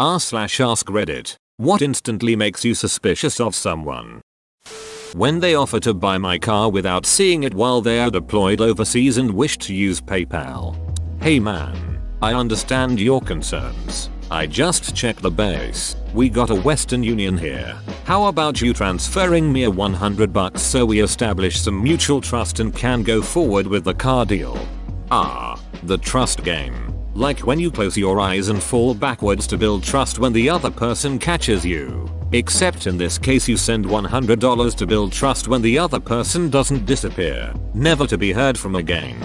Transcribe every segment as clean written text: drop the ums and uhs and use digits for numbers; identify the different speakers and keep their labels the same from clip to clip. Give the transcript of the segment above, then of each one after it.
Speaker 1: r/ask Reddit. What instantly makes you suspicious of someone? When they offer to buy my car without seeing it while they are deployed overseas and wish to use PayPal. Hey man, I understand your concerns. I just checked the base. We got a Western Union here. How about you transferring me a $100 so we establish some mutual trust and can go forward with the car deal? The trust game. Like when you close your eyes and fall backwards to build trust when the other person catches you. Except in this case you send $100 to build trust when the other person doesn't disappear, never to be heard from again.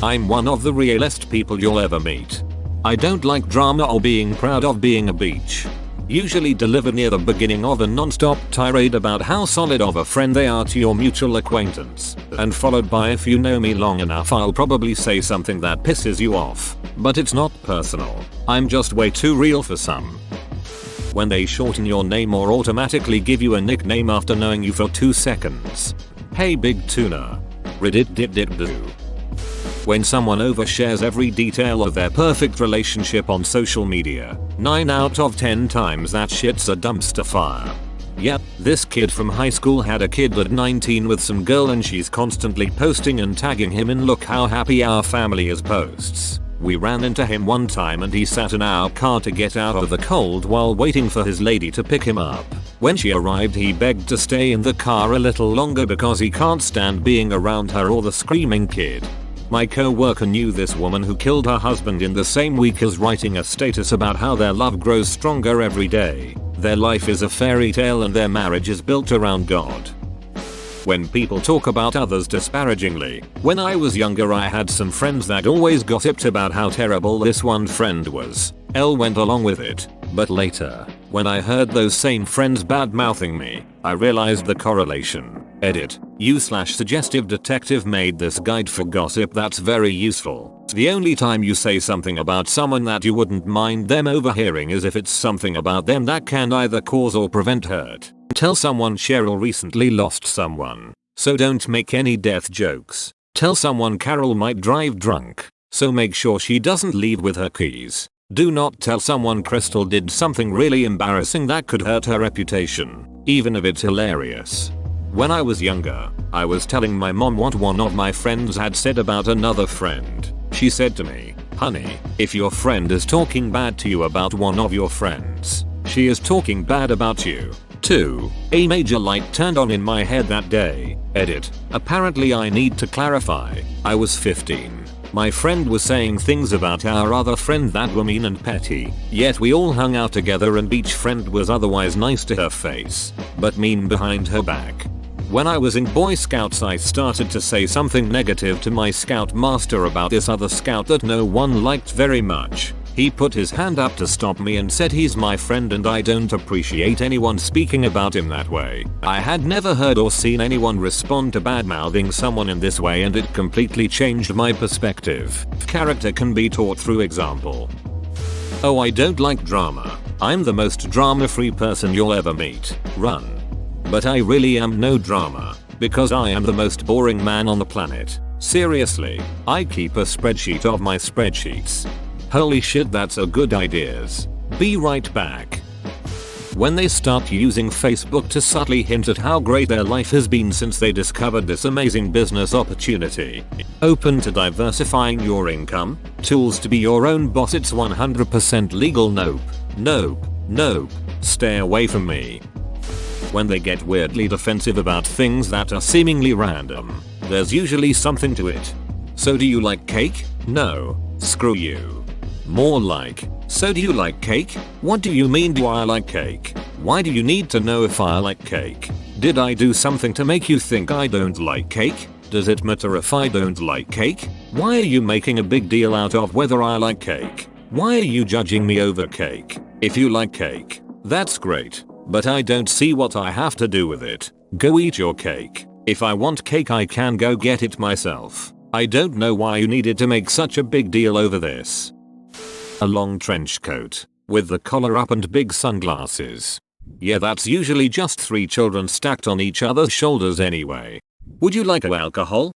Speaker 1: I'm one of the realest people you'll ever meet. I don't like drama or being proud of being a beach. Usually delivered near the beginning of a non-stop tirade about how solid of a friend they are to your mutual acquaintance, and followed by if you know me long enough I'll probably say something that pisses you off. But it's not personal. I'm just way too real for some. When they shorten your name or automatically give you a nickname after knowing you for 2 seconds. Hey big tuna. Reddit did do. When someone overshares every detail of their perfect relationship on social media, 9 out of 10 times that shit's a dumpster fire. Yep, this kid from high school had a kid at 19 with some girl and she's constantly posting and tagging him in look how happy our family is posts. We ran into him one time and he sat in our car to get out of the cold while waiting for his lady to pick him up. When she arrived he begged to stay in the car a little longer because he can't stand being around her or the screaming kid. My co-worker knew this woman who killed her husband in the same week as writing a status about how their love grows stronger every day. Their life is a fairy tale and their marriage is built around God. When people talk about others disparagingly, when I was younger I had some friends that always gossiped about how terrible this one friend was. L went along with it, but later, when I heard those same friends bad-mouthing me, I realized the correlation. Edit. You/suggestive detective made this guide for gossip that's very useful. The only time you say something about someone that you wouldn't mind them overhearing is if it's something about them that can either cause or prevent hurt. Tell someone Cheryl recently lost someone, so don't make any death jokes. Tell someone Carol might drive drunk, so make sure she doesn't leave with her keys. Do not tell someone Crystal did something really embarrassing that could hurt her reputation, even if it's hilarious. When I was younger, I was telling my mom what one of my friends had said about another friend. She said to me, "Honey, if your friend is talking bad to you about one of your friends, she is talking bad about you, too." A major light turned on in my head that day. Edit. Apparently I need to clarify, I was 15. My friend was saying things about our other friend that were mean and petty, yet we all hung out together and each friend was otherwise nice to her face, but mean behind her back. When I was in Boy Scouts I started to say something negative to my scout master about this other scout that no one liked very much. He put his hand up to stop me and said he's my friend and I don't appreciate anyone speaking about him that way. I had never heard or seen anyone respond to bad-mouthing someone in this way and it completely changed my perspective. Character can be taught through example. Oh, I don't like drama. I'm the most drama-free person you'll ever meet. Run. But I really am no drama, because I am the most boring man on the planet. Seriously, I keep a spreadsheet of my spreadsheets. Holy shit, that's a good ideas. Be right back. When they start using Facebook to subtly hint at how great their life has been since they discovered this amazing business opportunity. Open to diversifying your income, tools to be your own boss, it's 100% legal. Nope. Nope. Nope. Stay away from me. When they get weirdly defensive about things that are seemingly random, there's usually something to it. So do you like cake? No. Screw you. More like, so do you like cake? What do you mean do I like cake? Why do you need to know if I like cake? Did I do something to make you think I don't like cake? Does it matter if I don't like cake? Why are you making a big deal out of whether I like cake? Why are you judging me over cake? If you like cake, that's great. But I don't see what I have to do with it. Go eat your cake. If I want cake I can go get it myself. I don't know why you needed to make such a big deal over this. A long trench coat, with the collar up and big sunglasses. Yeah, that's usually just 3 children stacked on each other's shoulders anyway. Would you like alcohol?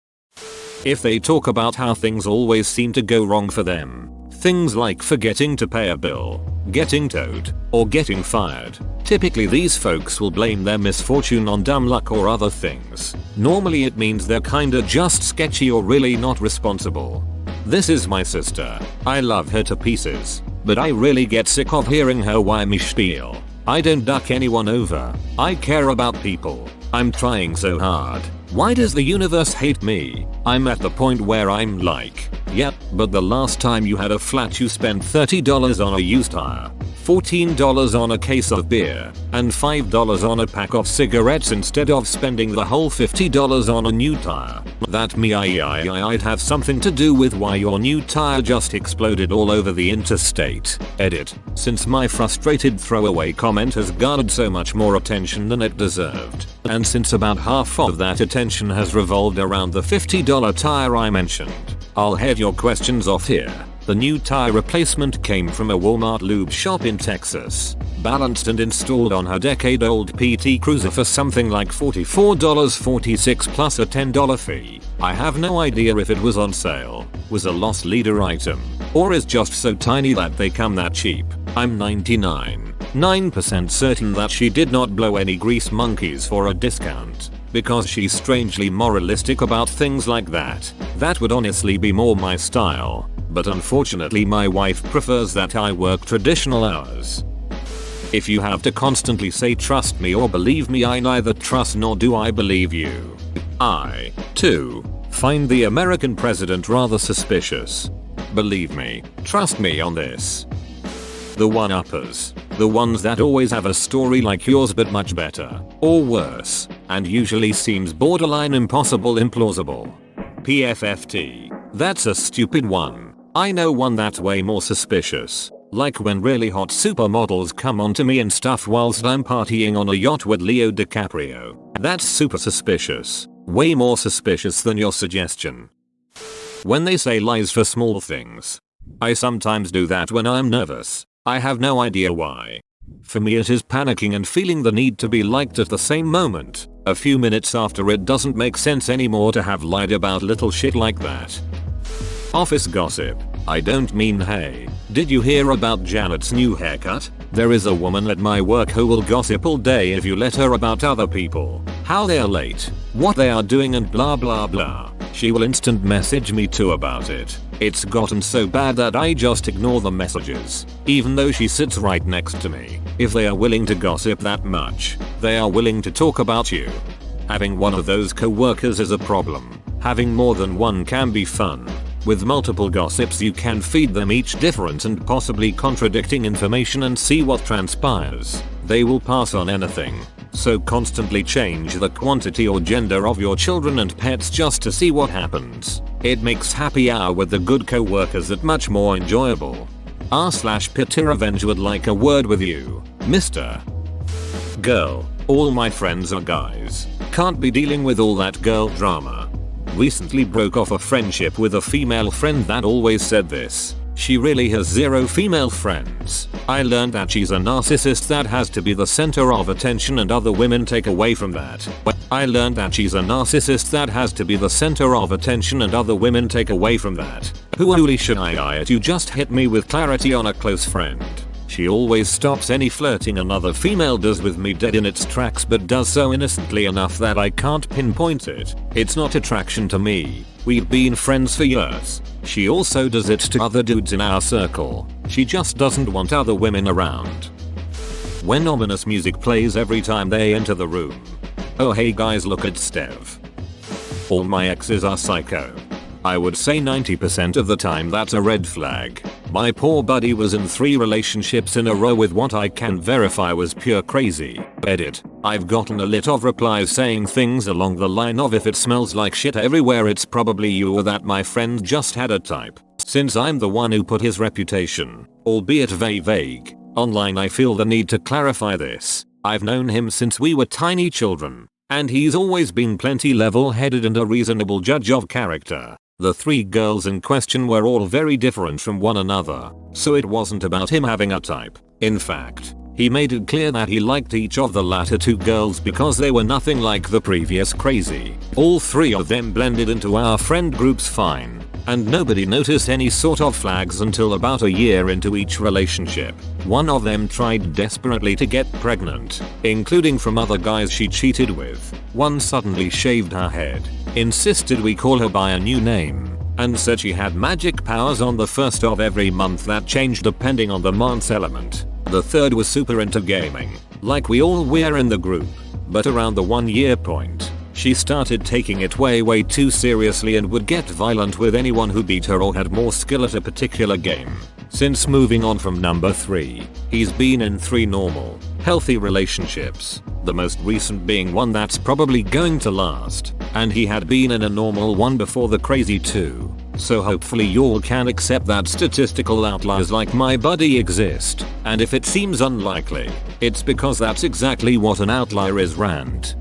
Speaker 1: If they talk about how things always seem to go wrong for them, Things like forgetting to pay a bill, getting towed, or getting fired. Typically these folks will blame their misfortune on dumb luck or other things. Normally it means they're kinda just sketchy or really not responsible. This is my sister. I love her to pieces, but I really get sick of hearing her whiny spiel. I don't duck anyone over. I care about people. I'm trying so hard. Why does the universe hate me? I'm at the point where I'm like, yep, but the last time you had a flat you spent $30 on a used tire, $14 on a case of beer, and $5 on a pack of cigarettes instead of spending the whole $50 on a new tire. That I'd have something to do with why your new tire just exploded all over the interstate. Edit. Since my frustrated throwaway comment has garnered so much more attention than it deserved, and since about half of that attention has revolved around the $50 tire I mentioned, I'll head your questions off here. The new tire replacement came from a Walmart lube shop in Texas, balanced and installed on her decade-old PT Cruiser for something like $44.46 plus a $10 fee. I have no idea if it was on sale, was a loss leader item, or is just so tiny that they come that cheap. I'm 99.9% certain that she did not blow any grease monkeys for a discount, because she's strangely moralistic about things like that. That would honestly be more my style. But unfortunately my wife prefers that I work traditional hours. If you have to constantly say trust me or believe me, I neither trust nor do I believe you. I, too, find the American president rather suspicious. Believe me, trust me on this. The one-uppers. The ones that always have a story like yours but much better, or worse, and usually seems borderline impossible implausible. PFFT. That's a stupid one. I know one that's way more suspicious. Like when really hot supermodels come onto me and stuff whilst I'm partying on a yacht with Leo DiCaprio. That's super suspicious. Way more suspicious than your suggestion. When they say lies for small things. I sometimes do that when I'm nervous. I have no idea why. For me it is panicking and feeling the need to be liked at the same moment. A few minutes after it doesn't make sense anymore to have lied about little shit like that. Office gossip. I don't mean hey, did you hear about Janet's new haircut? There is a woman at my work who will gossip all day if you let her about other people. How they are late, what they are doing and blah blah blah. She will instant message me too about it. It's gotten so bad that I just ignore the messages. Even though she sits right next to me. If they are willing to gossip that much, they are willing to talk about you. Having one of those co-workers is a problem. Having more than one can be fun. With multiple gossips you can feed them each different and possibly contradicting information and see what transpires. They will pass on anything. So constantly change the quantity or gender of your children and pets just to see what happens. It makes happy hour with the good co-workers that much more enjoyable. R/Peter Revenge would like a word with you, Mr. Girl. All my friends are guys. Can't be dealing with all that girl drama. Recently broke off a friendship with a female friend that always said this. She really has zero female friends. I learned that she's a narcissist that has to be the center of attention and other women take away from that. I learned that she's a narcissist that has to be the center of attention and other women take away from that. Holy shit, you just hit me with clarity on a close friend. She always stops any flirting another female does with me dead in its tracks, but does so innocently enough that I can't pinpoint it. It's not attraction to me. We've been friends for years. She also does it to other dudes in our circle. She just doesn't want other women around. When ominous music plays every time they enter the room. Oh hey guys, look at Stev. All my exes are psycho. I would say 90% of the time that's a red flag. My poor buddy was in 3 relationships in a row with what I can verify was pure crazy. Edit. I've gotten a lot of replies saying things along the line of if it smells like shit everywhere it's probably you, or that my friend just had a type. Since I'm the one who put his reputation, albeit vague, online, I feel the need to clarify this. I've known him since we were tiny children, and he's always been plenty level-headed and a reasonable judge of character. The 3 girls in question were all very different from one another, so it wasn't about him having a type. In fact, he made it clear that he liked each of the latter 2 girls because they were nothing like the previous crazy. All 3 of them blended into our friend groups fine, and nobody noticed any sort of flags until about a year into each relationship. One of them tried desperately to get pregnant, including from other guys she cheated with. One suddenly shaved her head, insisted we call her by a new name, and said she had magic powers on the first of every month that changed depending on the month's element. The third was super into gaming, like we all were in the group, but around the 1 year point, she started taking it way too seriously and would get violent with anyone who beat her or had more skill at a particular game. Since moving on from number 3, he's been in 3 normal, healthy relationships, the most recent being one that's probably going to last, and he had been in a normal one before the crazy 2. So hopefully y'all can accept that statistical outliers like my buddy exist, and if it seems unlikely, it's because that's exactly what an outlier is. Rant.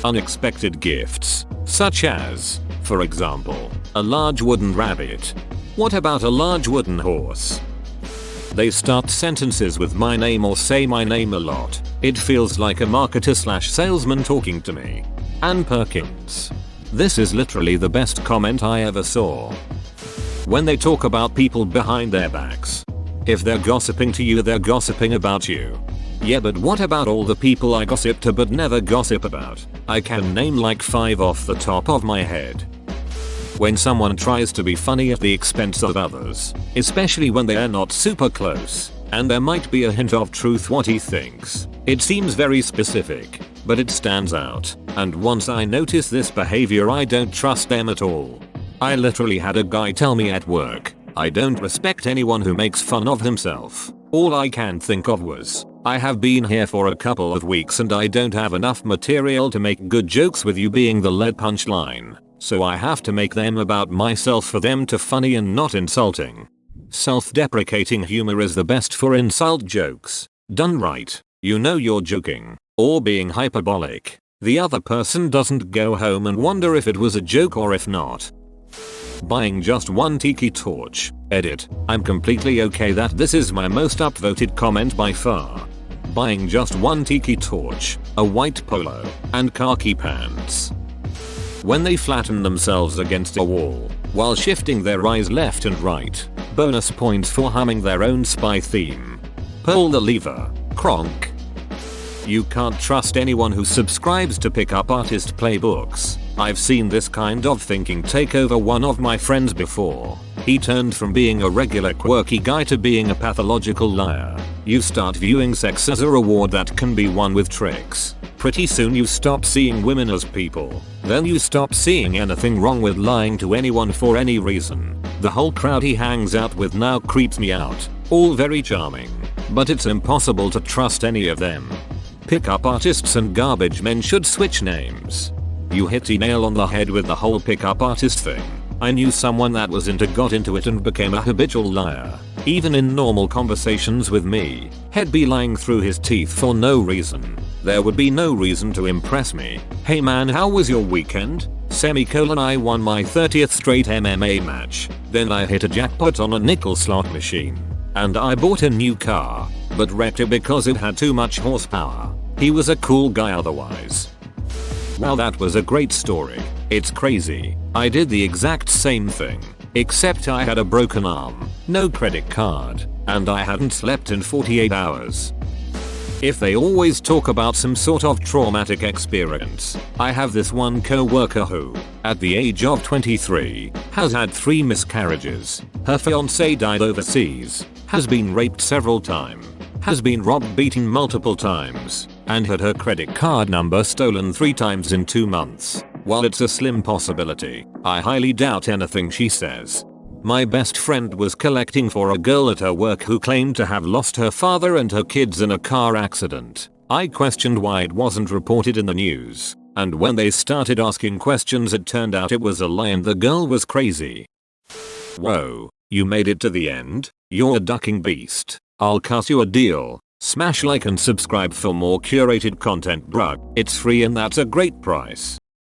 Speaker 1: Unexpected gifts, such as, for example, a large wooden rabbit. What about a large wooden horse? They start sentences with my name or say my name a lot. It feels like a marketer/salesman talking to me. Ann Perkins. This is literally the best comment I ever saw. When they talk about people behind their backs. If they're gossiping to you, they're gossiping about you. Yeah, but what about all the people I gossip to but never gossip about? I can name like 5 off the top of my head. When someone tries to be funny at the expense of others, especially when they are not super close, and there might be a hint of truth what he thinks. It seems very specific, but it stands out, and once I notice this behavior I don't trust them at all. I literally had a guy tell me at work, I don't respect anyone who makes fun of himself. All I can think of was, I have been here for a couple of weeks and I don't have enough material to make good jokes with you being the lead punchline, so I have to make them about myself for them to funny and not insulting. Self-deprecating humor is the best for insult jokes. Done right, you know you're joking, or being hyperbolic. The other person doesn't go home and wonder if it was a joke or if not. Buying just one tiki torch. Edit. I'm completely okay that this is my most upvoted comment by far. Buying just one tiki torch, a white polo, and khaki pants. When they flatten themselves against a wall, while shifting their eyes left and right. Bonus points for humming their own spy theme. Pull the lever. Kronk. You can't trust anyone who subscribes to pickup artist playbooks. I've seen this kind of thinking take over one of my friends before. He turned from being a regular quirky guy to being a pathological liar. You start viewing sex as a reward that can be won with tricks. Pretty soon you stop seeing women as people. Then you stop seeing anything wrong with lying to anyone for any reason. The whole crowd he hangs out with now creeps me out. All very charming, but it's impossible to trust any of them. Pickup artists and garbage men should switch names. You hit the nail on the head with the whole pickup artist thing. I knew someone that got into it and became a habitual liar. Even in normal conversations with me, he'd be lying through his teeth for no reason. There would be no reason to impress me. Hey man, how was your weekend? I won my 30th straight MMA match. Then I hit a jackpot on a nickel slot machine. And I bought a new car, but wrecked it because it had too much horsepower. He was a cool guy otherwise. Wow, that was a great story. It's crazy. I did the exact same thing, except I had a broken arm, no credit card, and I hadn't slept in 48 hours. If they always talk about some sort of traumatic experience, I have this one co-worker who, at the age of 23, has had 3 miscarriages. Her fiancé died overseas, has been raped several times, has been robbed beaten multiple times, and had her credit card number stolen 3 times in 2 months. While it's a slim possibility, I highly doubt anything she says. My best friend was collecting for a girl at her work who claimed to have lost her father and her kids in a car accident. I questioned why it wasn't reported in the news, and when they started asking questions it turned out it was a lie and the girl was crazy. Whoa, you made it to the end? You're a ducking beast. I'll cut you a deal. Smash like and subscribe for more curated content, bruh. It's free and that's a great price.